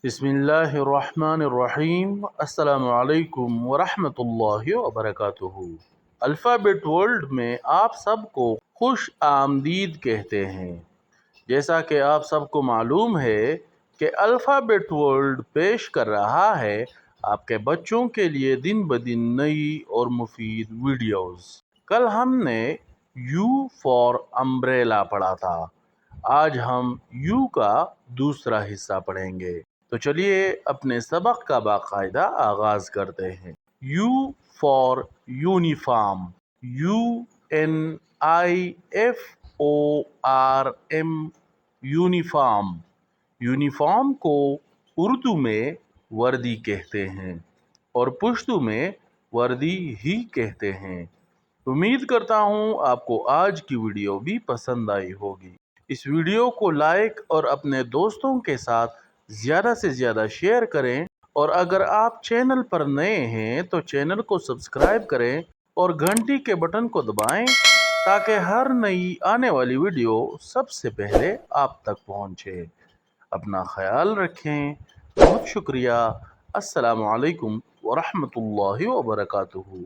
बिस्मिल्लाहिर्रहमानिर्रहीम। अस्सलामु अलैकुम वरहमतुल्लाहि वबरकातुहू। अल्फ़ाबेट वर्ल्ड में आप सबको खुश आमदीद कहते हैं। जैसा कि आप सबको मालूम है कि अल्फ़ाबेट वर्ल्ड पेश कर रहा है आपके बच्चों के लिए दिन ब दिन नई और मुफीद वीडियोस। कल हमने यू फॉर अम्ब्रेला पढ़ा था। आज हम यू का दूसरा हिस्सा पढ़ेंगे। तो चलिए अपने सबक का बाकायदा आगाज करते हैं। You for uniform. UNIFORM, uniform. Uniform को उर्दू में वर्दी कहते हैं और पुश्तू में वर्दी ही कहते हैं। उम्मीद करता हूँ आपको आज की वीडियो भी पसंद आई होगी। इस वीडियो को लाइक और अपने दोस्तों के साथ ज़्यादा से ज़्यादा शेयर करें, और अगर आप चैनल पर नए हैं तो चैनल को सब्सक्राइब करें और घंटी के बटन को दबाएं ताकि हर नई आने वाली वीडियो सबसे पहले आप तक पहुंचे। अपना ख्याल रखें। बहुत शुक्रिया। अस्सलामु अलैकुम वरहमतुल्लाहि वबरकातुहू।